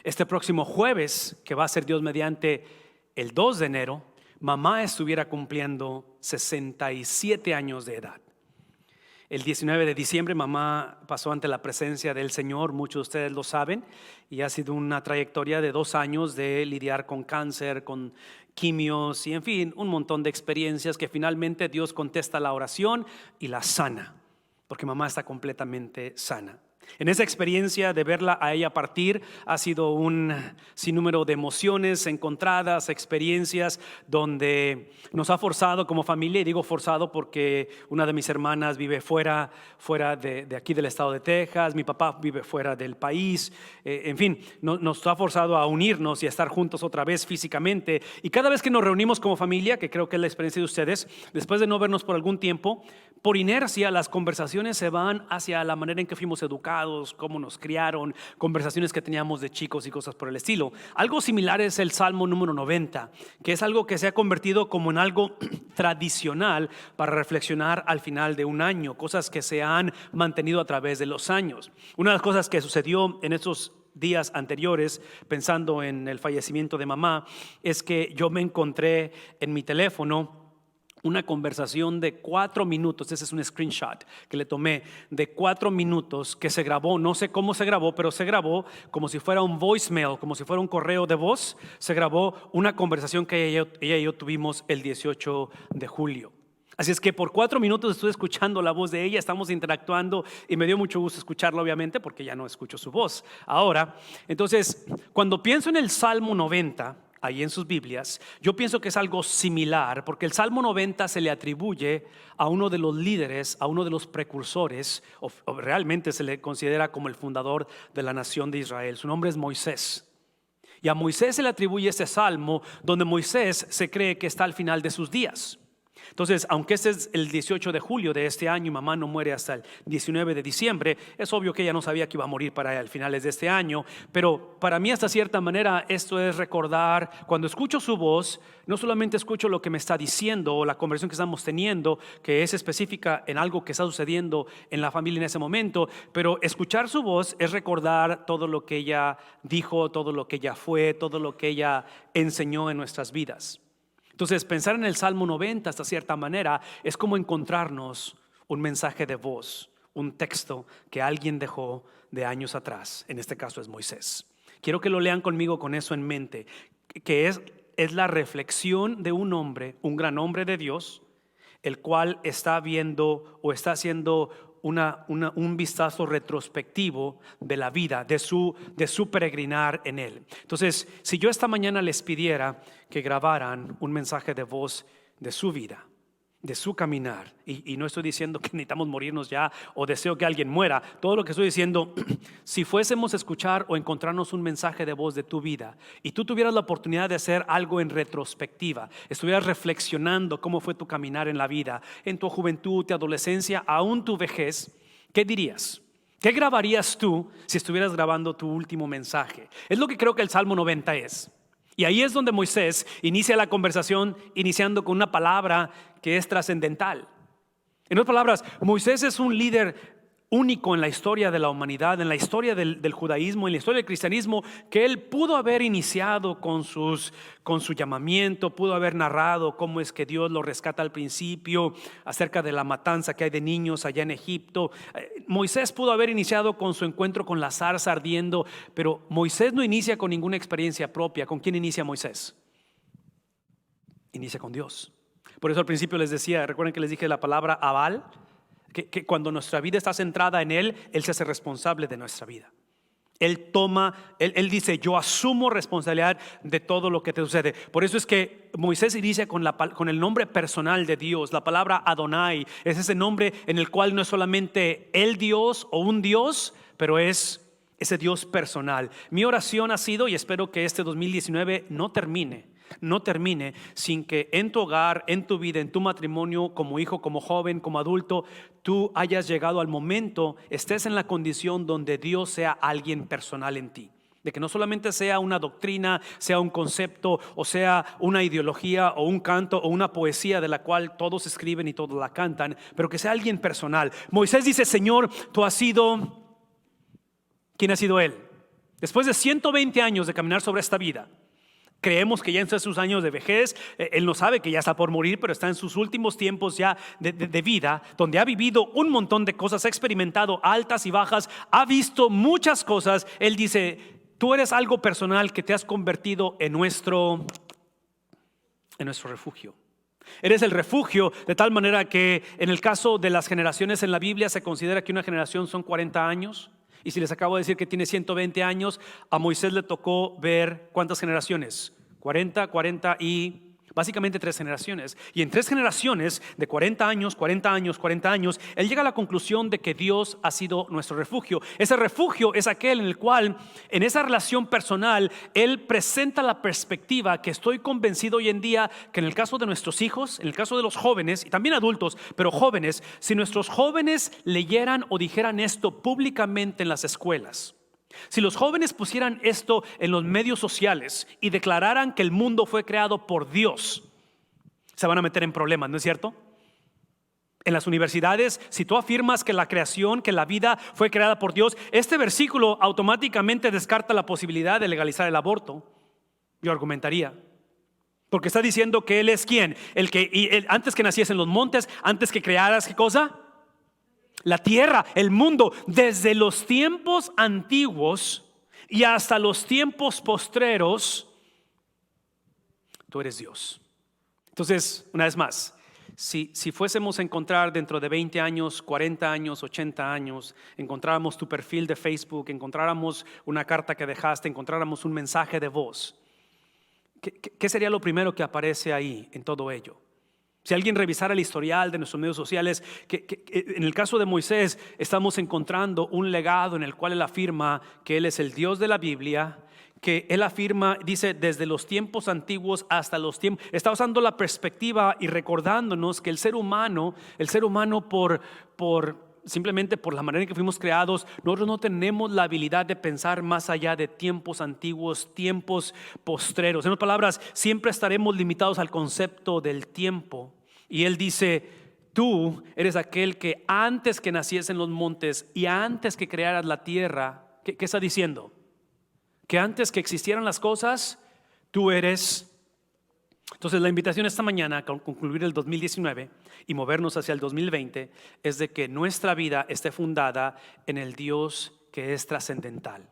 este próximo jueves, que va a ser Dios mediante el 2 de enero, mamá estuviera cumpliendo 67 años de edad. El 19 de diciembre mamá pasó ante la presencia del Señor, muchos de ustedes lo saben, y ha sido una trayectoria de 2 años de lidiar con cáncer, con quimios y en fin, un montón de experiencias que finalmente Dios contesta la oración y la sana, porque mamá está completamente sana. En esa experiencia de verla a ella partir ha sido un sinnúmero de emociones encontradas, experiencias donde nos ha forzado como familia, y digo forzado porque una de mis hermanas vive fuera de aquí del estado de Texas, mi papá vive fuera del país, en fin, nos ha forzado a unirnos y a estar juntos otra vez físicamente. Y cada vez que nos reunimos como familia, que creo que es la experiencia de ustedes, después de no vernos por algún tiempo, por inercia las conversaciones se van hacia la manera en que fuimos educados, cómo nos criaron, conversaciones que teníamos de chicos y cosas por el estilo. Algo similar es el Salmo número 90, que es algo que se ha convertido como en algo tradicional para reflexionar al final de un año, cosas que se han mantenido a través de los años. Una de las cosas que sucedió en estos días anteriores, pensando en el fallecimiento de mamá, es que yo me encontré en mi teléfono una conversación de 4 minutos, ese es un screenshot que le tomé, de 4 minutos que se grabó, no sé cómo se grabó, pero se grabó como si fuera un voicemail, como si fuera un correo de voz. Se grabó una conversación que ella y yo tuvimos el 18 de julio. Así es que por 4 minutos estuve escuchando la voz de ella, estamos interactuando y me dio mucho gusto escucharla, obviamente, porque ya no escucho su voz ahora. Entonces, cuando pienso en el Salmo 90, ahí en sus Biblias, yo pienso que es algo similar, porque el Salmo 90 se le atribuye a uno de los líderes, a uno de los precursores, o realmente se le considera como el fundador de la nación de Israel. Su nombre es Moisés. Y a Moisés se le atribuye este salmo donde Moisés se cree que está al final de sus días. Entonces, aunque este es el 18 de julio de este año y mamá no muere hasta el 19 de diciembre, es obvio que ella no sabía que iba a morir para el finales de este año, pero para mí hasta cierta manera esto es recordar, cuando escucho su voz, no solamente escucho lo que me está diciendo o la conversación que estamos teniendo, que es específica en algo que está sucediendo en la familia en ese momento, pero escuchar su voz es recordar todo lo que ella dijo, todo lo que ella fue, todo lo que ella enseñó en nuestras vidas. Entonces, pensar en el Salmo 90 hasta cierta manera es como encontrarnos un mensaje de voz, un texto que alguien dejó de años atrás. En este caso es Moisés. Quiero que lo lean conmigo con eso en mente, que es la reflexión de un hombre, un gran hombre de Dios, el cual está viendo o está haciendo un vistazo retrospectivo de la vida, de su peregrinar en él. Entonces, si yo esta mañana les pidiera que grabaran un mensaje de voz de su vida, de su caminar, y no estoy diciendo que necesitamos morirnos ya o deseo que alguien muera, todo lo que estoy diciendo, si fuésemos a escuchar o encontrarnos un mensaje de voz de tu vida y tú tuvieras la oportunidad de hacer algo en retrospectiva, estuvieras reflexionando cómo fue tu caminar en la vida, en tu juventud, tu adolescencia, aún tu vejez, ¿qué dirías? ¿Qué grabarías tú si estuvieras grabando tu último mensaje? Es lo que creo que el Salmo 90 es. Y ahí es donde Moisés inicia la conversación iniciando con una palabra que es trascendental. En otras palabras, Moisés es un líder único en la historia de la humanidad, en la historia del judaísmo, en la historia del cristianismo, que él pudo haber iniciado con su llamamiento, pudo haber narrado cómo es que Dios lo rescata al principio, acerca de la matanza que hay de niños allá en Egipto. Moisés pudo haber iniciado con su encuentro con la zarza ardiendo, pero Moisés no inicia con ninguna experiencia propia. ¿Con quién inicia Moisés? Inicia con Dios. Por eso al principio les decía, recuerden que les dije la palabra Abal, que cuando nuestra vida está centrada en Él, Él se hace responsable de nuestra vida. Él dice, yo asumo responsabilidad de todo lo que te sucede. Por eso es que Moisés inicia con el nombre personal de Dios. La palabra Adonai es ese nombre en el cual no es solamente el Dios o un Dios, pero es ese Dios personal. Mi oración ha sido, y espero que este 2019 no termine sin que en tu hogar, en tu vida, en tu matrimonio, como hijo, como joven, como adulto, tú hayas llegado al momento, estés en la condición donde Dios sea alguien personal en ti. De que no solamente sea una doctrina, sea un concepto, o sea una ideología, o un canto, o una poesía de la cual todos escriben y todos la cantan, pero que sea alguien personal. Moisés dice, Señor, tú has sido, ¿quién ha sido él? Después de 120 años de caminar sobre esta vida, creemos que ya en sus años de vejez, él no sabe que ya está por morir, pero está en sus últimos tiempos ya de vida, donde ha vivido un montón de cosas, ha experimentado altas y bajas, ha visto muchas cosas. Él dice, tú eres algo personal que te has convertido en nuestro refugio. Eres el refugio, de tal manera que en el caso de las generaciones en la Biblia se considera que una generación son 40 años. Y si les acabo de decir que tiene 120 años, a Moisés le tocó ver ¿cuántas generaciones? 40 y básicamente 3 generaciones. Y en 3 generaciones de 40 años, 40 años, 40 años, él llega a la conclusión de que Dios ha sido nuestro refugio. Ese refugio es aquel en el cual, en esa relación personal, él presenta la perspectiva que estoy convencido hoy en día que en el caso de nuestros hijos, en el caso de los jóvenes y también adultos, pero jóvenes, si nuestros jóvenes leyeran o dijeran esto públicamente en las escuelas, si los jóvenes pusieran esto en los medios sociales y declararan que el mundo fue creado por Dios, se van a meter en problemas, ¿no es cierto? En las universidades, si tú afirmas que la creación, que la vida fue creada por Dios, este versículo automáticamente descarta la posibilidad de legalizar el aborto. Yo argumentaría, porque está diciendo que Él es ¿quién? Él, antes que naciese en los montes, antes que crearas, ¿qué cosa? La tierra, el mundo, desde los tiempos antiguos y hasta los tiempos postreros, tú eres Dios. Entonces, una vez más, si fuésemos a encontrar dentro de 20 años, 40 años, 80 años, encontráramos tu perfil de Facebook, encontráramos una carta que dejaste, encontráramos un mensaje de voz, ¿qué sería lo primero que aparece ahí en todo ello? Si alguien revisara el historial de nuestros medios sociales, que en el caso de Moisés estamos encontrando un legado en el cual él afirma que él es el Dios de la Biblia, que él afirma, dice, desde los tiempos antiguos hasta los tiempos. Está usando la perspectiva y recordándonos que el ser humano simplemente por la manera en que fuimos creados, nosotros no tenemos la habilidad de pensar más allá de tiempos antiguos, tiempos postreros. En otras palabras, siempre estaremos limitados al concepto del tiempo. Y él dice, tú eres aquel que antes que naciesen los montes y antes que crearas la tierra, ¿qué está diciendo? Que antes que existieran las cosas, tú eres. Entonces la invitación esta mañana a concluir el 2019 y movernos hacia el 2020 es de que nuestra vida esté fundada en el Dios que es trascendental,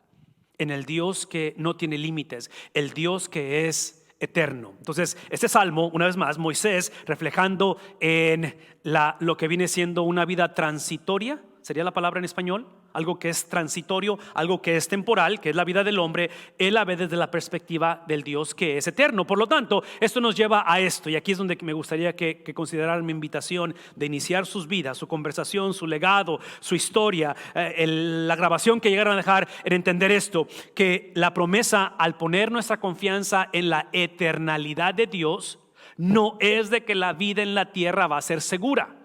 en el Dios que no tiene límites, el Dios que es eterno. Entonces este salmo, una vez más, Moisés reflejando en lo que viene siendo una vida transitoria, sería la palabra en español, algo que es transitorio, algo que es temporal, que es la vida del hombre. Él la ve desde la perspectiva del Dios que es eterno. Por lo tanto, esto nos lleva a esto, y aquí es donde me gustaría que consideraran mi invitación de iniciar sus vidas, su conversación, su legado, su historia, la grabación que llegaron a dejar en entender esto, que la promesa al poner nuestra confianza en la eternalidad de Dios no es de que la vida en la tierra va a ser segura,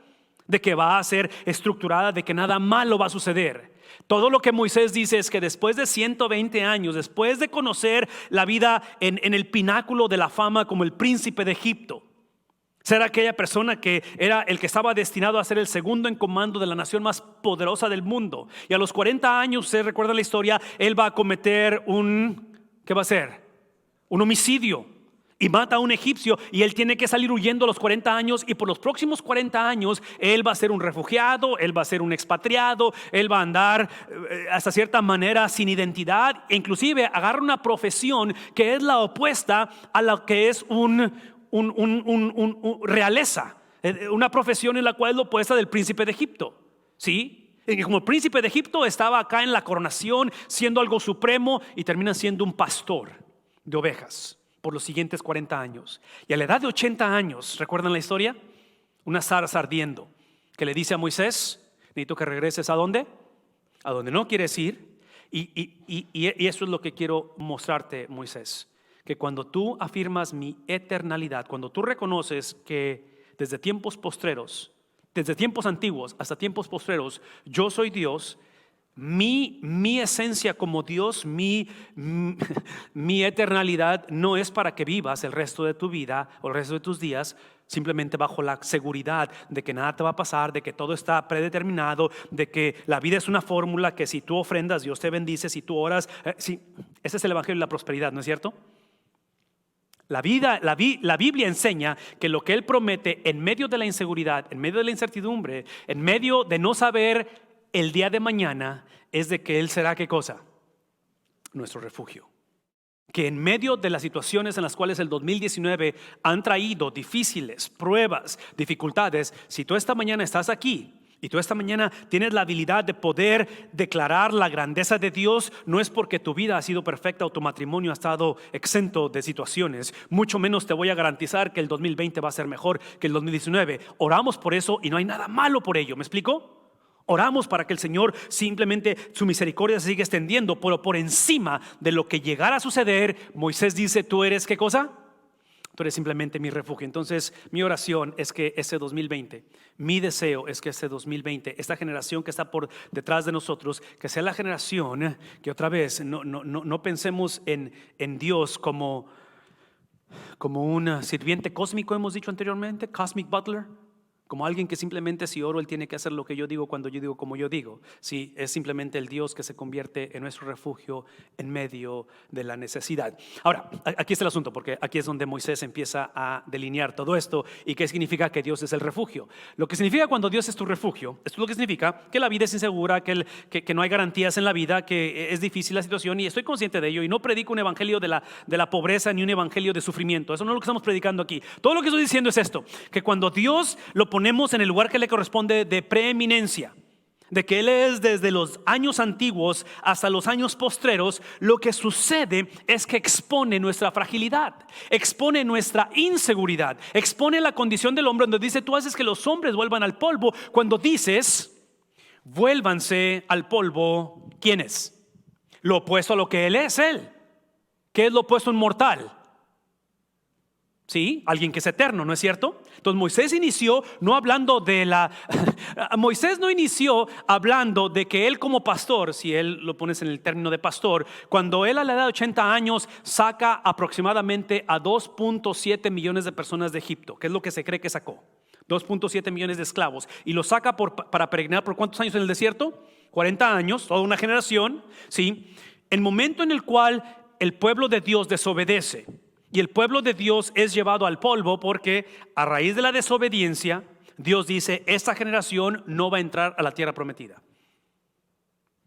de que va a ser estructurada, de que nada malo va a suceder. Todo lo que Moisés dice es que después de 120 años, después de conocer la vida en el pináculo de la fama como el príncipe de Egipto, ser aquella persona que era el que estaba destinado a ser el segundo en comando de la nación más poderosa del mundo, y a los 40 años, usted recuerda la historia, él va a cometer ¿qué va a hacer? Un homicidio. Y mata a un egipcio, y él tiene que salir huyendo a los 40 años, y por los próximos 40 años él va a ser un refugiado, él va a ser un expatriado, él va a andar hasta cierta manera sin identidad, e inclusive agarra una profesión que es la opuesta a lo que es un realeza, una profesión en la cual es la opuesta del príncipe de Egipto, ¿sí? Y como el príncipe de Egipto estaba acá en la coronación siendo algo supremo, y termina siendo un pastor de ovejas por los siguientes 40 años. Y a la edad de 80 años, ¿recuerdan la historia? Una zarza ardiendo que le dice a Moisés, necesito que regreses ¿a dónde? A donde no quieres ir. Y eso es lo que quiero mostrarte, Moisés, que cuando tú afirmas mi eternalidad, cuando tú reconoces que desde tiempos postreros, desde tiempos antiguos hasta tiempos postreros, yo soy Dios, Mi esencia como Dios, mi eternalidad no es para que vivas el resto de tu vida o el resto de tus días simplemente bajo la seguridad de que nada te va a pasar, de que todo está predeterminado, de que la vida es una fórmula, que si tú ofrendas Dios te bendice, si tú oras, sí, ese es el evangelio de la prosperidad, ¿no es cierto? La Biblia enseña que lo que Él promete en medio de la inseguridad, en medio de la incertidumbre, en medio de no saber el día de mañana, es de que Él será, ¿qué cosa? Nuestro refugio. Que en medio de las situaciones en las cuales el 2019 han traído difíciles, pruebas, dificultades, si tú esta mañana estás aquí y tú esta mañana tienes la habilidad de poder declarar la grandeza de Dios, no es porque tu vida ha sido perfecta o tu matrimonio ha estado exento de situaciones, mucho menos te voy a garantizar que el 2020 va a ser mejor que el 2019. Oramos por eso y no hay nada malo por ello, ¿me explico? Oramos para que el Señor simplemente su misericordia se siga extendiendo, pero por encima de lo que llegara a suceder, Moisés dice, ¿tú eres qué cosa? Tú eres simplemente mi refugio. Entonces mi oración es que ese 2020, mi deseo es que ese 2020, esta generación que está por detrás de nosotros, que sea la generación que otra vez no pensemos en Dios como un sirviente cósmico, hemos dicho anteriormente, cosmic butler. Como alguien que simplemente si oro Él tiene que hacer lo que yo digo cuando yo digo como yo digo. Sí, es simplemente el Dios que se convierte en nuestro refugio en medio de la necesidad. Ahora, aquí está el asunto, porque aquí es donde Moisés empieza a delinear todo esto. ¿Y qué significa que Dios es el refugio? Lo que significa cuando Dios es tu refugio, esto es lo que significa que la vida es insegura, que no hay garantías en la vida, que es difícil la situación, y estoy consciente de ello. Y no predico un evangelio de la pobreza ni un evangelio de sufrimiento. Eso no es lo que estamos predicando aquí. Todo lo que estoy diciendo es esto, que cuando Dios lo ponemos en el lugar que le corresponde de preeminencia, de que Él es desde los años antiguos hasta los años postreros, lo que sucede es que expone nuestra fragilidad, expone nuestra inseguridad, expone la condición del hombre, donde dice, tú haces que los hombres vuelvan al polvo, cuando dices, vuélvanse al polvo, ¿quiénes? Lo opuesto a lo que Él es, Él. ¿Qué es lo opuesto a un mortal? Sí, alguien que es eterno, ¿no es cierto? Entonces Moisés inició no hablando Moisés no inició hablando de que él como pastor, si él lo pones en el término de pastor, cuando él a la edad de 80 años saca aproximadamente a 2.7 millones de personas de Egipto, que es lo que se cree que sacó, 2.7 millones de esclavos, y lo saca para peregrinar por ¿cuántos años en el desierto? 40 años, toda una generación, ¿sí? El momento en el cual el pueblo de Dios desobedece y el pueblo de Dios es llevado al polvo, porque a raíz de la desobediencia Dios dice, esta generación no va a entrar a la tierra prometida.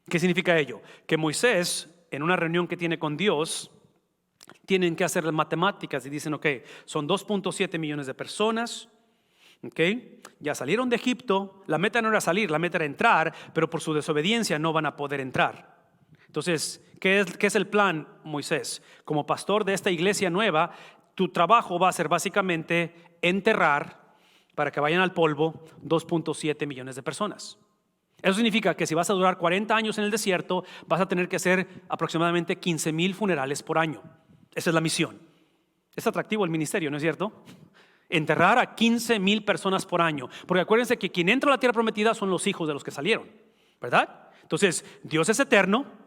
¿Qué significa ello? Que Moisés, en una reunión que tiene con Dios, tienen que hacer las matemáticas y dicen, ok, son 2.7 millones de personas, okay, ya salieron de Egipto, la meta no era salir, la meta era entrar, pero por su desobediencia no van a poder entrar. Entonces, ¿qué es el plan, Moisés? Como pastor de esta iglesia nueva, tu trabajo va a ser básicamente enterrar, para que vayan al polvo, 2.7 millones de personas. Eso significa que si vas a durar 40 años en el desierto, vas a tener que hacer aproximadamente 15,000 funerales por año. Esa es la misión. Es atractivo el ministerio, ¿no es cierto? Enterrar a 15,000 personas por año. Porque acuérdense que quien entra a la tierra prometida son los hijos de los que salieron, ¿verdad? Entonces, Dios es eterno.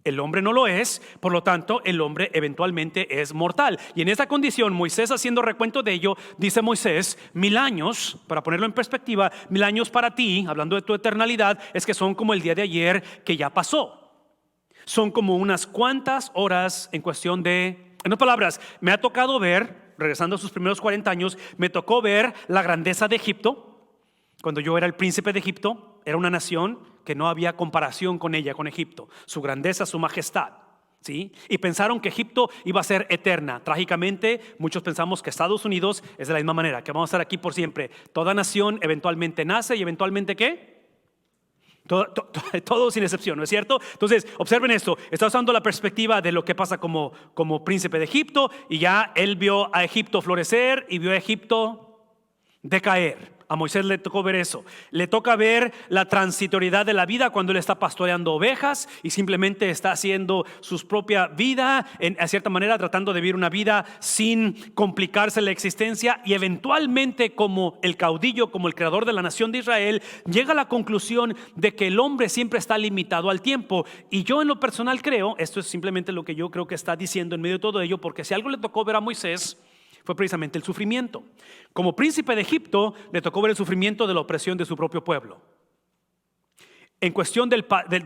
El hombre no lo es, por lo tanto el hombre eventualmente es mortal. Y en esta condición Moisés, haciendo recuento de ello, dice Moisés, 1000 años, para ponerlo en perspectiva, 1000 años para ti, hablando de tu eternalidad, es que son como el día de ayer que ya pasó. Son como unas cuantas horas en cuestión de, en otras palabras, me ha tocado ver, regresando a sus primeros 40 años, me tocó ver la grandeza de Egipto. Cuando yo era el príncipe de Egipto, era una nación que no había comparación con ella, con Egipto. Su grandeza, su majestad, ¿sí? Y pensaron que Egipto iba a ser eterna. Trágicamente, muchos pensamos que Estados Unidos es de la misma manera, que vamos a estar aquí por siempre. Toda nación eventualmente nace y eventualmente ¿qué? Todo sin excepción, ¿no es cierto? Entonces, observen esto. Está usando la perspectiva de lo que pasa como príncipe de Egipto, y ya él vio a Egipto florecer y vio a Egipto decaer. A Moisés le tocó ver eso. Le toca ver la transitoriedad de la vida cuando él está pastoreando ovejas y simplemente está haciendo su propia vida, a cierta manera tratando de vivir una vida sin complicarse la existencia, y eventualmente como el caudillo, como el creador de la nación de Israel, llega a la conclusión de que el hombre siempre está limitado al tiempo. Y yo en lo personal creo, esto es simplemente lo que yo creo que está diciendo en medio de todo ello, porque si algo le tocó ver a Moisés fue precisamente el sufrimiento. Como príncipe de Egipto, le tocó ver el sufrimiento de la opresión de su propio pueblo. En cuestión de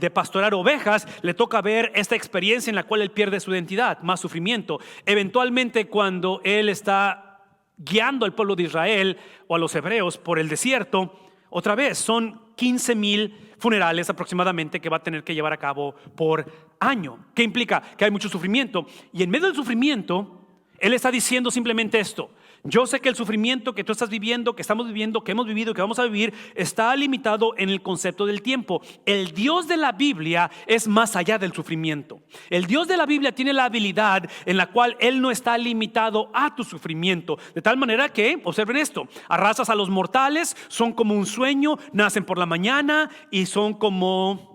pastorear ovejas, le toca ver esta experiencia en la cual él pierde su identidad, más sufrimiento. Eventualmente, cuando él está guiando al pueblo de Israel o a los hebreos por el desierto, otra vez son 15,000 funerales aproximadamente que va a tener que llevar a cabo por año. ¿Qué implica? Que hay mucho sufrimiento. Y en medio del sufrimiento, él está diciendo simplemente esto: yo sé que el sufrimiento que tú estás viviendo, que estamos viviendo, que hemos vivido, que vamos a vivir, está limitado en el concepto del tiempo. El Dios de la Biblia es más allá del sufrimiento. El Dios de la Biblia tiene la habilidad en la cual Él no está limitado a tu sufrimiento. De tal manera que, observen esto, arrasas a los mortales, son como un sueño, nacen por la mañana y son como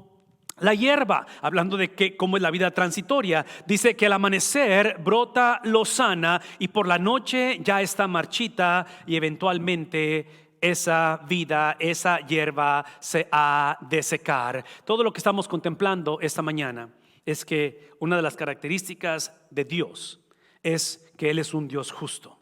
la hierba, hablando de cómo es la vida transitoria. Dice que al amanecer brota lozana y por la noche ya está marchita, y eventualmente esa vida, esa hierba se ha de secar. Todo lo que estamos contemplando esta mañana es que una de las características de Dios es que Él es un Dios justo.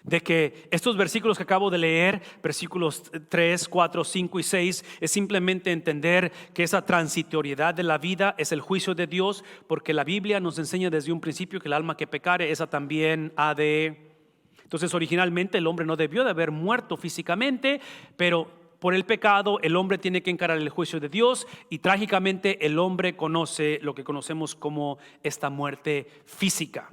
De que estos versículos que acabo de leer, versículos 3, 4, 5 y 6, es simplemente entender que esa transitoriedad de la vida es el juicio de Dios, porque la Biblia nos enseña desde un principio que el alma que pecare, esa también ha de. Entonces, originalmente el hombre no debió de haber muerto físicamente, pero por el pecado el hombre tiene que encarar el juicio de Dios, y trágicamente el hombre conoce lo que conocemos como esta muerte física.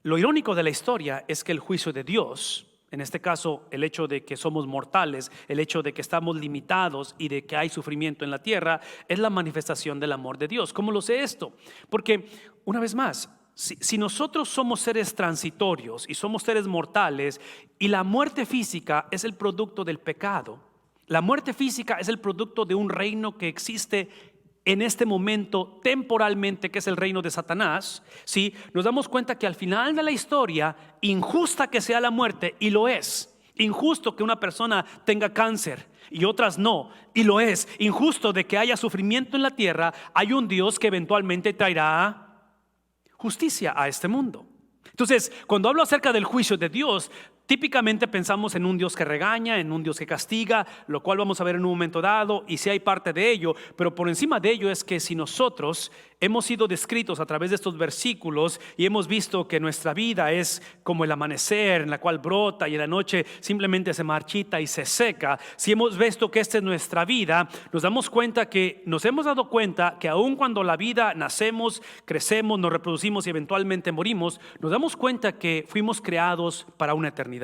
Lo irónico de la historia es que el juicio de Dios, en este caso el hecho de que somos mortales, el hecho de que estamos limitados y de que hay sufrimiento en la tierra, es la manifestación del amor de Dios. ¿Cómo lo sé esto? Porque, una vez más, si nosotros somos seres transitorios y somos seres mortales, y la muerte física es el producto del pecado, la muerte física es el producto de un reino que existe en este momento temporalmente, que es el reino de Satanás, ¿sí? Nos damos cuenta que al final de la historia, injusta que sea la muerte, y lo es, injusto que una persona tenga cáncer y otras no, y lo es, injusto de que haya sufrimiento en la tierra, hay un Dios que eventualmente traerá justicia a este mundo. Entonces, cuando hablo acerca del juicio de Dios, típicamente pensamos en un Dios que regaña, en un Dios que castiga, lo cual vamos a ver en un momento dado, y sí hay parte de ello, pero por encima de ello es que si nosotros hemos sido descritos a través de estos versículos y hemos visto que nuestra vida es como el amanecer en la cual brota y en la noche simplemente se marchita y se seca, si hemos visto que esta es nuestra vida, nos damos cuenta que nos hemos dado cuenta que aun cuando la vida nacemos, crecemos, nos reproducimos y eventualmente morimos, nos damos cuenta que fuimos creados para una eternidad.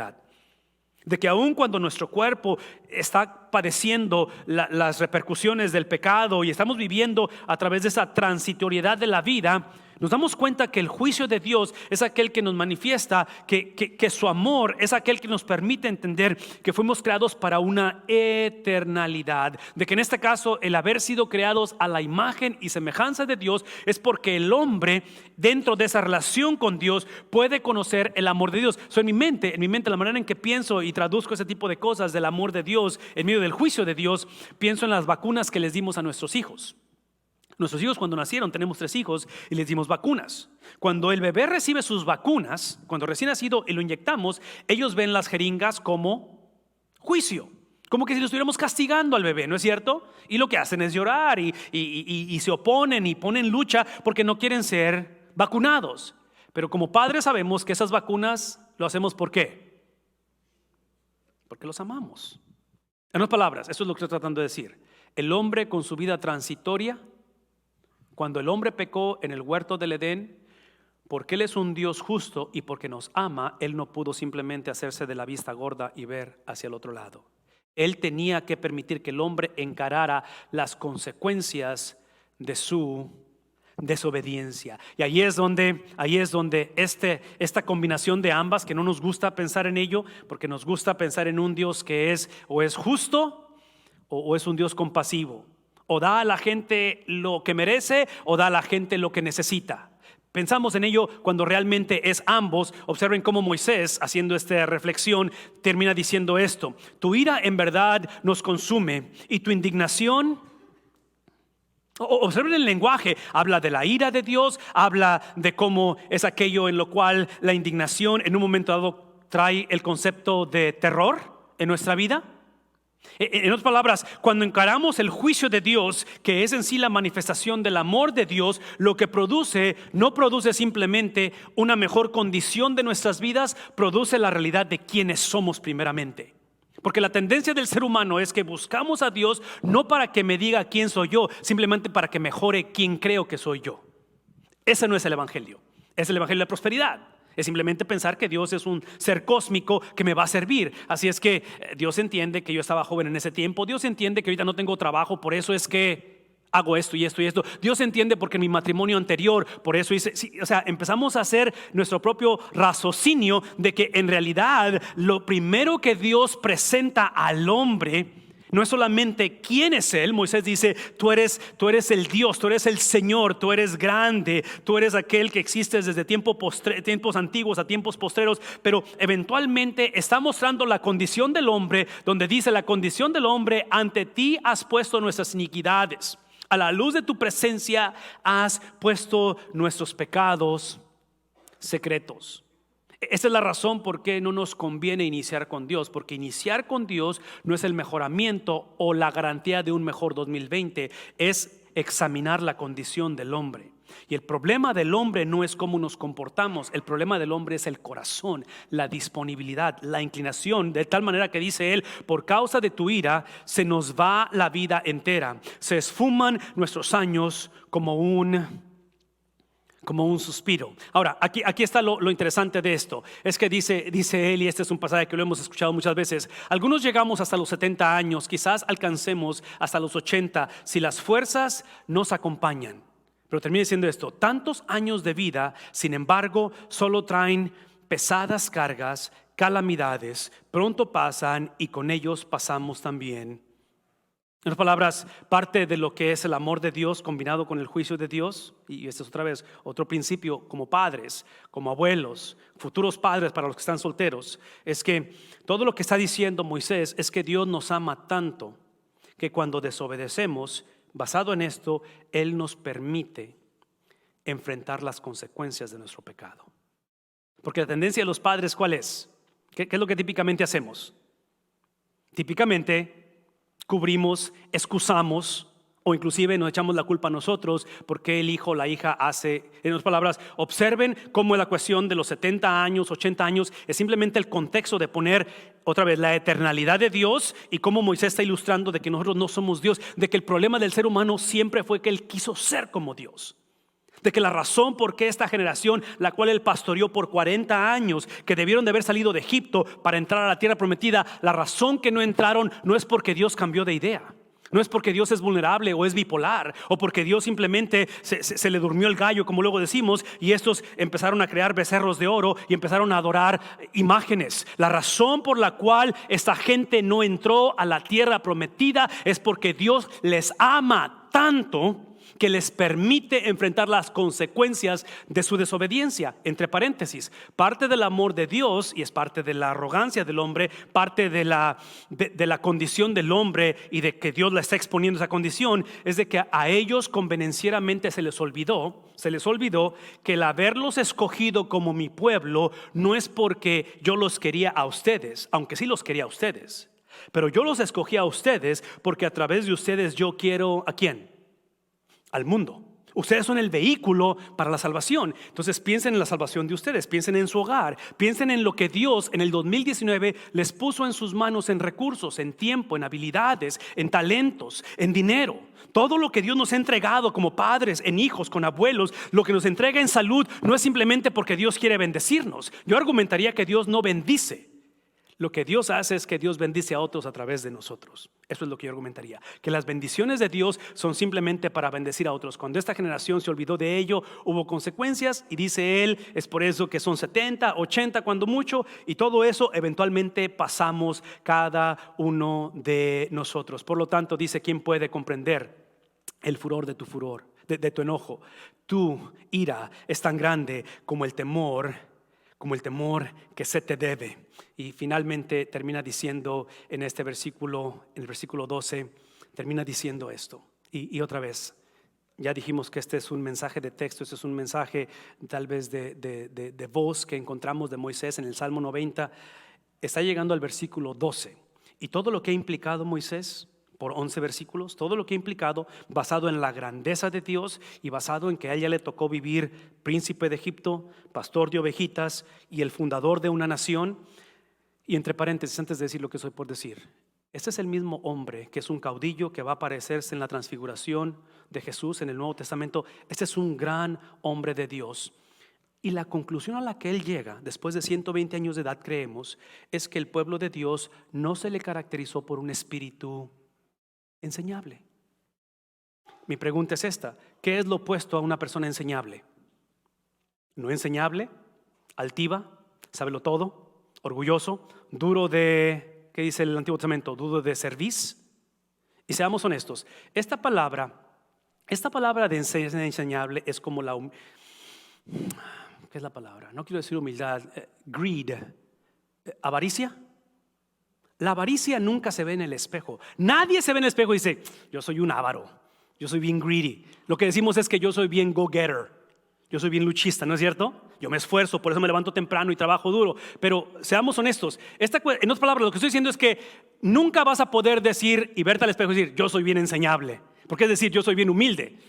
De que aun cuando nuestro cuerpo está padeciendo las repercusiones del pecado y estamos viviendo a través de esa transitoriedad de la vida, nos damos cuenta que el juicio de Dios es aquel que nos manifiesta que su amor es aquel que nos permite entender que fuimos creados para una eternalidad. De que en este caso el haber sido creados a la imagen y semejanza de Dios es porque el hombre, dentro de esa relación con Dios, puede conocer el amor de Dios. En mi mente, la manera en que pienso y traduzco ese tipo de cosas del amor de Dios en medio del juicio de Dios, pienso en las vacunas que les dimos a nuestros hijos. Nuestros hijos, cuando nacieron, tenemos 3 hijos y les dimos vacunas. Cuando el bebé recibe sus vacunas, cuando recién nacido y lo inyectamos, ellos ven las jeringas como juicio, como que si lo estuviéramos castigando al bebé, ¿no es cierto? Y lo que hacen es llorar y se oponen y ponen lucha porque no quieren ser vacunados. Pero como padres sabemos que esas vacunas lo hacemos ¿por qué? Porque los amamos. En otras palabras, eso es lo que estoy tratando de decir. El hombre con su vida transitoria, cuando el hombre pecó en el huerto del Edén, porque Él es un Dios justo y porque nos ama, Él no pudo simplemente hacerse de la vista gorda y ver hacia el otro lado. Él tenía que permitir que el hombre encarara las consecuencias de su desobediencia. Y ahí es donde esta combinación de ambas, que no nos gusta pensar en ello, porque nos gusta pensar en un Dios que es o es justo o es un Dios compasivo. O da a la gente lo que merece o da a la gente lo que necesita. Pensamos en ello cuando realmente es ambos. Observen cómo Moisés, haciendo esta reflexión, termina diciendo esto: tu ira en verdad nos consume y tu indignación. Observen el lenguaje, habla de la ira de Dios, habla de cómo es aquello en lo cual la indignación en un momento dado trae el concepto de terror en nuestra vida. En otras palabras, cuando encaramos el juicio de Dios, que es en sí la manifestación del amor de Dios, lo que no produce simplemente una mejor condición de nuestras vidas, produce la realidad de quiénes somos primeramente. Porque la tendencia del ser humano es que buscamos a Dios no para que me diga quién soy yo, simplemente para que mejore quién creo que soy yo. Ese no es el evangelio, es el evangelio de la prosperidad. Es simplemente pensar que Dios es un ser cósmico que me va a servir. Así es que Dios entiende que yo estaba joven en ese tiempo. Dios entiende que ahorita no tengo trabajo, por eso es que hago esto y esto y esto. Dios entiende porque en mi matrimonio anterior, por eso hice. Sí, o sea, empezamos a hacer nuestro propio raciocinio de que en realidad lo primero que Dios presenta al hombre no es solamente quién es Él. Moisés dice: tú eres el Dios, tú eres el Señor, tú eres grande, tú eres aquel que existes desde tiempos antiguos a tiempos postreros. Pero eventualmente está mostrando la condición del hombre, donde dice: la condición del hombre, ante ti has puesto nuestras iniquidades, a la luz de tu presencia has puesto nuestros pecados secretos. Esa es la razón por qué no nos conviene iniciar con Dios, porque iniciar con Dios no es el mejoramiento o la garantía de un mejor 2020, es examinar la condición del hombre. Y el problema del hombre no es cómo nos comportamos, el problema del hombre es el corazón, la disponibilidad, la inclinación, de tal manera que dice él: por causa de tu ira se nos va la vida entera, se esfuman nuestros años como un suspiro. Ahora, aquí está lo interesante de esto. Es que dice él, y este es un pasaje que lo hemos escuchado muchas veces: algunos llegamos hasta los 70 años, quizás alcancemos hasta los 80 si las fuerzas nos acompañan. Pero termina diciendo esto: tantos años de vida, sin embargo, solo traen pesadas cargas, calamidades, pronto pasan y con ellos pasamos también. En otras palabras, parte de lo que es el amor de Dios combinado con el juicio de Dios, y este es otra vez otro principio como padres, como abuelos, futuros padres para los que están solteros, es que todo lo que está diciendo Moisés es que Dios nos ama tanto que cuando desobedecemos, basado en esto, Él nos permite enfrentar las consecuencias de nuestro pecado. Porque la tendencia de los padres, ¿cuál es? ¿Qué es lo que típicamente hacemos? Típicamente cubrimos, excusamos o inclusive nos echamos la culpa a nosotros porque el hijo o la hija hace. En otras palabras, observen cómo la cuestión de los 70 años, 80 años es simplemente el contexto de poner otra vez la eternalidad de Dios, y cómo Moisés está ilustrando de que nosotros no somos Dios, de que el problema del ser humano siempre fue que él quiso ser como Dios. De que la razón por qué esta generación, la cual él pastoreó por 40 años, que debieron de haber salido de Egipto para entrar a la tierra prometida, la razón que no entraron no es porque Dios cambió de idea, no es porque Dios es vulnerable o es bipolar, o porque Dios simplemente se le durmió el gallo, como luego decimos, y estos empezaron a crear becerros de oro y empezaron a adorar imágenes. La razón por la cual esta gente no entró a la tierra prometida es porque Dios les ama tanto que les permite enfrentar las consecuencias de su desobediencia. Entre paréntesis, parte del amor de Dios, y es parte de la arrogancia del hombre, parte de la condición del hombre y de que Dios la está exponiendo esa condición, es de que a ellos convenencieramente se les olvidó que el haberlos escogido como mi pueblo no es porque yo los quería a ustedes, aunque sí los quería a ustedes, pero yo los escogí a ustedes porque a través de ustedes yo quiero ¿a quién? Al mundo. Ustedes son el vehículo para la salvación. Entonces piensen en la salvación de ustedes, piensen en su hogar, piensen en lo que Dios en el 2019 les puso en sus manos en recursos, en tiempo, en habilidades, en talentos, en dinero. Todo lo que Dios nos ha entregado como padres, en hijos, con abuelos, lo que nos entrega en salud, no es simplemente porque Dios quiere bendecirnos. Yo argumentaría que Dios no bendice. Lo que Dios hace es que Dios bendice a otros a través de nosotros. Eso es lo que yo argumentaría. Que las bendiciones de Dios son simplemente para bendecir a otros. Cuando esta generación se olvidó de ello, hubo consecuencias. Y dice él, es por eso que son 70, 80 cuando mucho. Y todo eso eventualmente pasamos cada uno de nosotros. Por lo tanto, dice, ¿quién puede comprender el furor de tu furor, de tu enojo? Tu ira es tan grande como el temor que se te debe. Y finalmente termina diciendo en este versículo, en el versículo 12, termina diciendo esto. Y otra vez, ya dijimos que este es un mensaje de texto, este es un mensaje tal vez de voz que encontramos de Moisés en el Salmo 90. Está llegando al versículo 12. Y todo lo que ha implicado Moisés por 11 versículos, todo lo que ha implicado, basado en la grandeza de Dios y basado en que a ella le tocó vivir príncipe de Egipto, pastor de ovejitas y el fundador de una nación. Y entre paréntesis, antes de decir lo que soy por decir, este es el mismo hombre que es un caudillo que va a aparecerse en la transfiguración de Jesús en el Nuevo Testamento. Este es un gran hombre de Dios. Y la conclusión a la que él llega, después de 120 años de edad, creemos, es que el pueblo de Dios no se le caracterizó por un espíritu enseñable. Mi pregunta es esta: ¿qué es lo opuesto a una persona enseñable? No enseñable, altiva, sábelo todo, orgulloso, duro de, ¿qué dice el Antiguo Testamento? Duro de cerviz. Y seamos honestos, esta palabra de enseñable es como ¿qué es la palabra? No quiero decir humildad, greed, avaricia. La avaricia nunca se ve en el espejo. Nadie se ve en el espejo y dice, yo soy un avaro, yo soy bien greedy. Lo que decimos es que yo soy bien go-getter, yo soy bien luchista, ¿no es cierto? Yo me esfuerzo, por eso me levanto temprano y trabajo duro. Pero seamos honestos, en otras palabras, lo que estoy diciendo es que nunca vas a poder decir y verte al espejo y decir, yo soy bien enseñable. Porque es decir, yo soy bien humilde.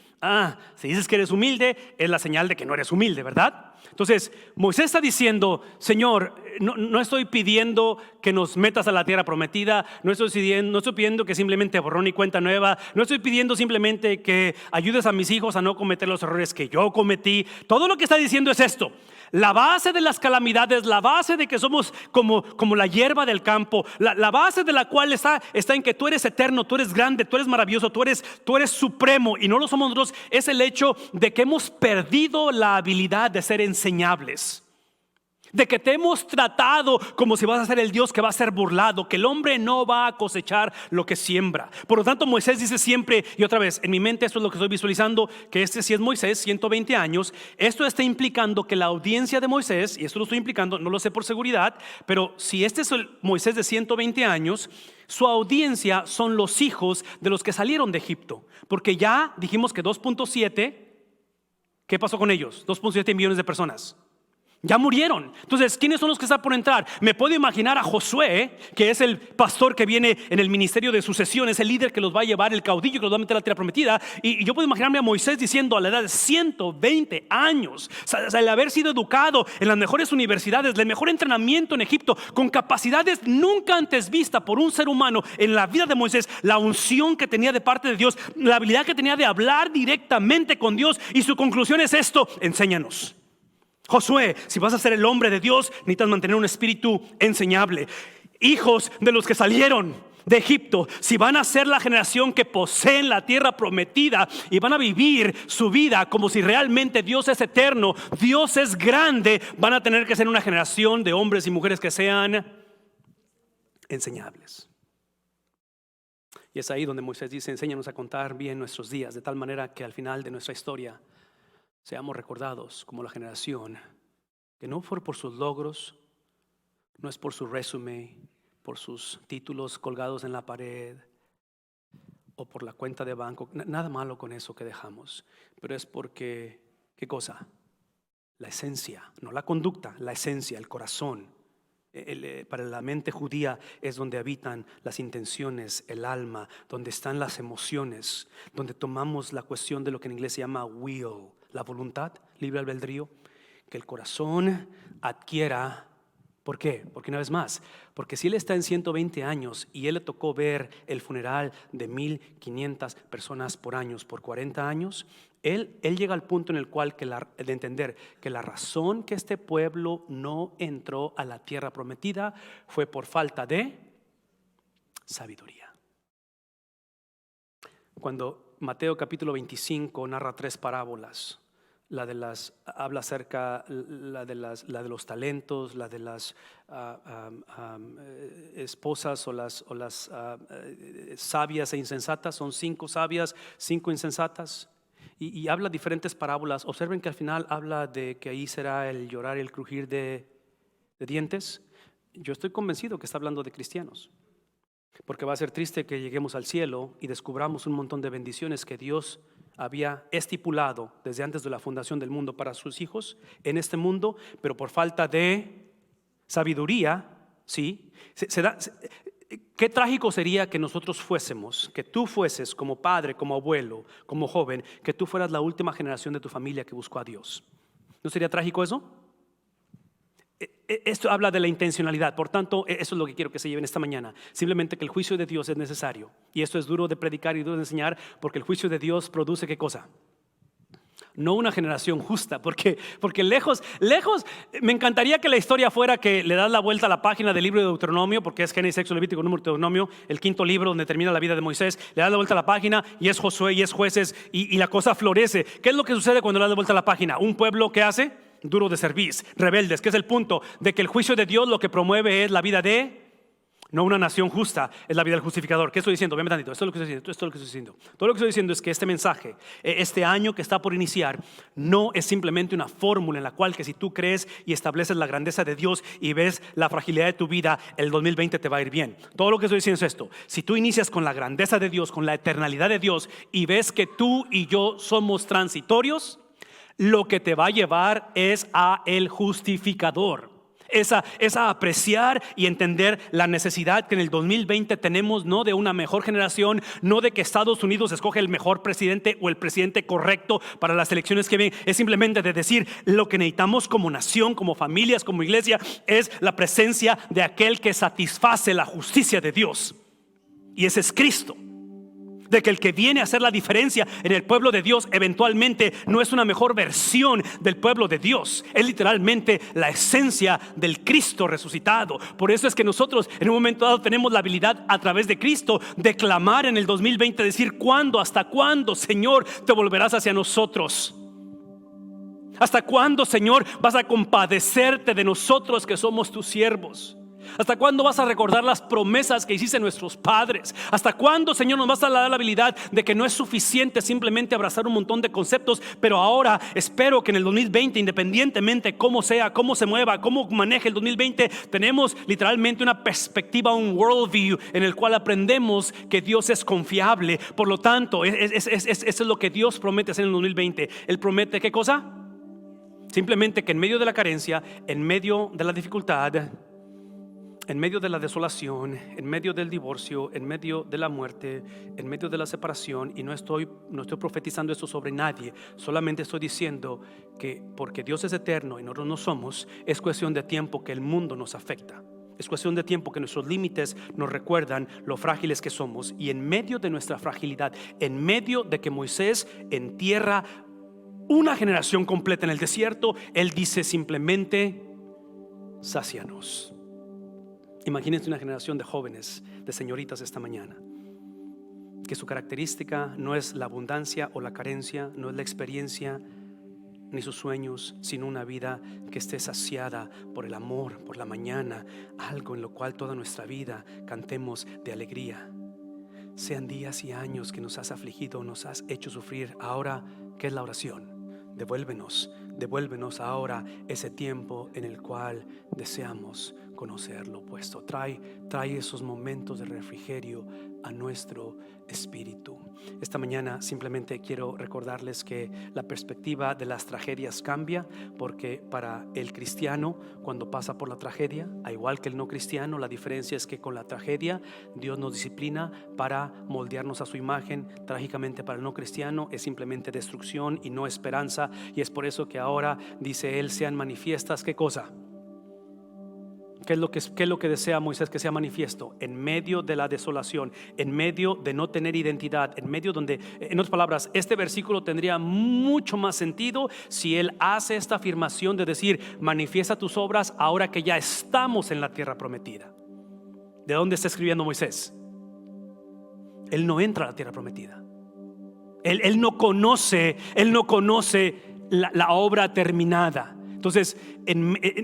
Si dices que eres humilde, es la señal de que no eres humilde, ¿verdad? Entonces, Moisés está diciendo, Señor, no estoy pidiendo que nos metas a la tierra prometida, no estoy pidiendo que simplemente borrón y cuenta nueva, no estoy pidiendo simplemente que ayudes a mis hijos a no cometer los errores que yo cometí. Todo lo que está diciendo es esto: la base de las calamidades, la base de que somos como la hierba del campo, la base de la cual está en que tú eres eterno, tú eres grande, tú eres maravilloso, tú eres supremo y no lo somos nosotros. Es el hecho de que hemos perdido la habilidad de ser enseñables, de que te hemos tratado como si vas a ser el Dios que va a ser burlado, que el hombre no va a cosechar lo que siembra. Por lo tanto, Moisés dice siempre, y otra vez, en mi mente esto es lo que estoy visualizando, que este sí es Moisés, 120 años. Esto está implicando que la audiencia de Moisés, y esto lo estoy implicando, no lo sé por seguridad, pero si este es el Moisés de 120 años, su audiencia son los hijos de los que salieron de Egipto. Porque ya dijimos que 2.7, ¿qué pasó con ellos? 2.7 millones de personas ya murieron. Entonces, ¿quiénes son los que están por entrar? Me puedo imaginar a Josué, que es el pastor que viene en el ministerio de sucesión, es el líder que los va a llevar, el caudillo que los va a meter a la tierra prometida. Y yo puedo imaginarme a Moisés diciendo a la edad de 120 años, el haber sido educado en las mejores universidades, el mejor entrenamiento en Egipto, con capacidades nunca antes vistas por un ser humano en la vida de Moisés, la unción que tenía de parte de Dios, la habilidad que tenía de hablar directamente con Dios. Y su conclusión es esto: enséñanos. Josué, si vas a ser el hombre de Dios, necesitas mantener un espíritu enseñable. Hijos de los que salieron de Egipto, si van a ser la generación que poseen la tierra prometida y van a vivir su vida como si realmente Dios es eterno, Dios es grande, van a tener que ser una generación de hombres y mujeres que sean enseñables. Y es ahí donde Moisés dice, enséñanos a contar bien nuestros días, de tal manera que al final de nuestra historia seamos recordados como la generación que no fue por sus logros, no es por su resumen, por sus títulos colgados en la pared o por la cuenta de banco. Nada malo con eso que dejamos, pero es porque, ¿qué cosa? La esencia, no la conducta, la esencia, el corazón. Para la mente judía es donde habitan las intenciones, el alma, donde están las emociones, donde tomamos la cuestión de lo que en inglés se llama will, la voluntad, libre albedrío, que el corazón adquiera ¿Por qué? Porque una vez más, porque si él está en 120 años y él le tocó ver el funeral de 1,500 personas por año, por 40 años, él llega al punto en el cual de entender que la razón que este pueblo no entró a la tierra prometida fue por falta de sabiduría. Cuando Mateo capítulo 25 narra 3 parábolas, habla acerca la de los talentos, la de las esposas o las sabias e insensatas. Son 5 sabias, 5 insensatas, y habla diferentes parábolas. Observen que al final habla de que ahí será el llorar y el crujir de dientes. Yo estoy convencido que está hablando de cristianos, porque va a ser triste que lleguemos al cielo y descubramos un montón de bendiciones que Dios había estipulado desde antes de la fundación del mundo para sus hijos en este mundo, pero por falta de sabiduría, ¿sí? Qué trágico sería que nosotros fuésemos, que tú fueses como padre, como abuelo, como joven, que tú fueras la última generación de tu familia que buscó a Dios. ¿No sería trágico eso? Esto habla de la intencionalidad. Por tanto, eso es lo que quiero que se lleven esta mañana. Simplemente que el juicio de Dios es necesario. Y esto es duro de predicar y duro de enseñar, porque el juicio de Dios produce ¿qué cosa? No una generación justa, porque lejos, me encantaría que la historia fuera que le das la vuelta a la página del libro de Deuteronomio, porque es Génesis, Éxodo, Levítico, Número, Deuteronomio, el 5.º libro donde termina la vida de Moisés. Le das la vuelta a la página y es Josué y es Jueces y la cosa florece. ¿Qué es lo que sucede cuando le das la vuelta a la página? Un pueblo que hace duro de cerviz, rebeldes, que es el punto de que el juicio de Dios lo que promueve es la vida de, no una nación justa, es la vida del justificador. ¿Qué estoy diciendo? Véanme tantito, esto es lo que estoy diciendo. Todo lo que estoy diciendo es que este mensaje, este año que está por iniciar, no es simplemente una fórmula en la cual que si tú crees y estableces la grandeza de Dios y ves la fragilidad de tu vida, el 2020 te va a ir bien. Todo lo que estoy diciendo es esto: si tú inicias con la grandeza de Dios, con la eternalidad de Dios, y ves que tú y yo somos transitorios, lo que te va a llevar es a el justificador. Es a apreciar y entender la necesidad que en el 2020 tenemos, no de una mejor generación, no de que Estados Unidos escoge el mejor presidente o el presidente correcto para las elecciones que vienen. Es simplemente de decir, lo que necesitamos como nación, como familias, como iglesia, es la presencia de aquel que satisface la justicia de Dios, y ese es Cristo. De que el que viene a hacer la diferencia en el pueblo de Dios eventualmente no es una mejor versión del pueblo de Dios, es literalmente la esencia del Cristo resucitado. Por eso es que nosotros en un momento dado tenemos la habilidad a través de Cristo de clamar en el 2020, decir: ¿cuándo, hasta cuándo, Señor, te volverás hacia nosotros? ¿Hasta cuándo, Señor, vas a compadecerte de nosotros que somos tus siervos? ¿Hasta cuándo vas a recordar las promesas que hiciste a nuestros padres? ¿Hasta cuándo, Señor, nos vas a dar la habilidad de que no es suficiente simplemente abrazar un montón de conceptos? Pero ahora espero que en el 2020, independientemente cómo sea, cómo se mueva, cómo maneje el 2020, tenemos literalmente una perspectiva, un worldview en el cual aprendemos que Dios es confiable. Por lo tanto, eso es lo que Dios promete hacer en el 2020. Él promete ¿qué cosa? Simplemente que en medio de la carencia, en medio de la dificultad, en medio de la desolación, en medio del divorcio, en medio de la muerte, en medio de la separación, y no estoy profetizando esto sobre nadie, solamente estoy diciendo que porque Dios es eterno y nosotros no somos, es cuestión de tiempo que el mundo nos afecta. Es cuestión de tiempo que nuestros límites nos recuerdan lo frágiles que somos. Y en medio de nuestra fragilidad, en medio de que Moisés entierra una generación completa en el desierto, él dice simplemente: sácianos. Imagínense una generación de jóvenes, de señoritas esta mañana, que su característica no es la abundancia o la carencia, no es la experiencia ni sus sueños, sino una vida que esté saciada por el amor, por la mañana, algo en lo cual toda nuestra vida cantemos de alegría. Sean días y años que nos has afligido, nos has hecho sufrir. Ahora, ¿qué es la oración? Devuélvenos ahora ese tiempo en el cual deseamos conocer lo opuesto. Trae esos momentos de refrigerio a nuestro espíritu. Esta mañana simplemente quiero recordarles que la perspectiva de las tragedias cambia, porque para el cristiano, cuando pasa por la tragedia, al igual que el no cristiano, la diferencia es que con la tragedia Dios nos disciplina para moldearnos a su imagen. Trágicamente para el no cristiano es simplemente destrucción y no esperanza, y es por eso que ahora dice él: sean manifiestas ¿qué cosa? ¿Qué es lo que desea Moisés que sea manifiesto? En medio de la desolación, en medio de no tener identidad, en medio donde, en otras palabras, este versículo tendría mucho más sentido si él hace esta afirmación de decir: manifiesta tus obras ahora que ya estamos en la tierra prometida. ¿De dónde está escribiendo Moisés? Él no entra a la tierra prometida. Él no conoce la obra terminada. Entonces,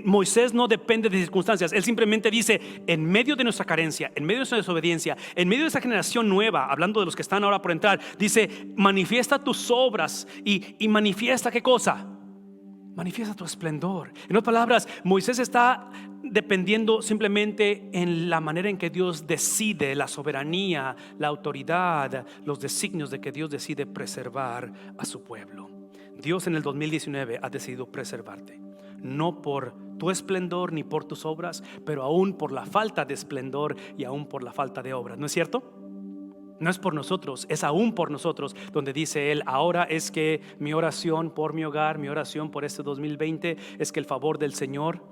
Moisés no depende de circunstancias. Él simplemente dice: en medio de nuestra carencia, en medio de nuestra desobediencia, en medio de esa generación nueva, hablando de los que están ahora por entrar, dice: manifiesta tus obras. Y manifiesta ¿qué cosa? Manifiesta tu esplendor. En otras palabras, Moisés está dependiendo simplemente en la manera en que Dios decide, la soberanía, la autoridad, los designios de que Dios decide preservar a su pueblo. Dios en el 2019 ha decidido preservarte, no por tu esplendor ni por tus obras, pero aún por la falta de esplendor y aún por la falta de obras. ¿No es cierto? No es por nosotros, es aún por nosotros, donde dice él: ahora es que mi oración por mi hogar, mi oración por este 2020 es que el favor del Señor,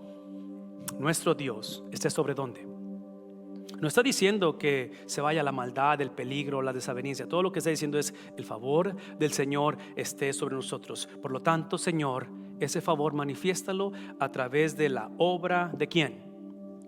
nuestro Dios, esté sobre ¿dónde? No está diciendo que se vaya la maldad, el peligro, la desaveniencia. Todo lo que está diciendo es: el favor del Señor esté sobre nosotros. Por lo tanto, Señor, ese favor manifiéstalo a través de la obra ¿de quién?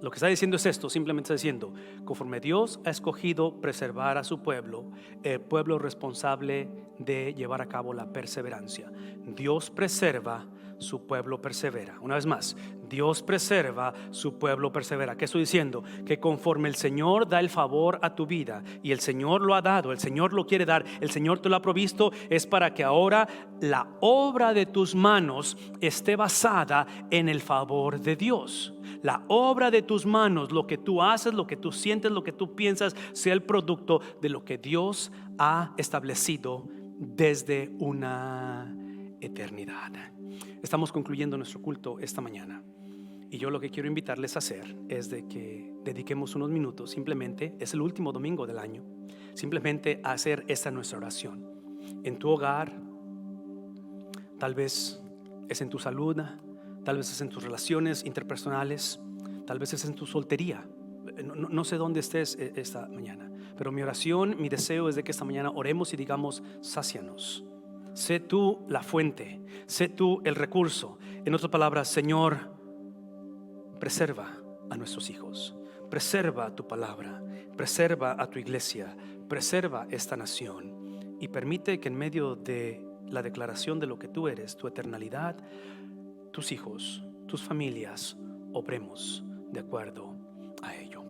Lo que está diciendo es esto, simplemente está diciendo: conforme Dios ha escogido preservar a su pueblo, el pueblo responsable de llevar a cabo la perseverancia. Dios preserva, su pueblo persevera. Una vez más, Dios preserva, su pueblo persevera. ¿Qué estoy diciendo? Que conforme el Señor da el favor a tu vida, y el Señor lo ha dado, el Señor lo quiere dar, el Señor te lo ha provisto, es para que ahora la obra de tus manos esté basada en el favor de Dios. La obra de tus manos, lo que tú haces, lo que tú sientes, lo que tú piensas, sea el producto de lo que Dios ha establecido desde una eternidad. Estamos concluyendo nuestro culto esta mañana, y yo lo que quiero invitarles a hacer es de que dediquemos unos minutos, simplemente, es el último domingo del año, simplemente a hacer esta nuestra oración. En tu hogar, tal vez es en tu salud, tal vez es en tus relaciones interpersonales, tal vez es en tu soltería. No sé dónde estés esta mañana, pero mi oración, mi deseo es de que esta mañana oremos y digamos: sácianos. Sé tú la fuente, sé tú el recurso. En otras palabras, Señor, preserva a nuestros hijos, preserva tu palabra, preserva a tu iglesia, preserva esta nación, y permite que en medio de la declaración de lo que tú eres, tu eternalidad, tus hijos, tus familias, obremos de acuerdo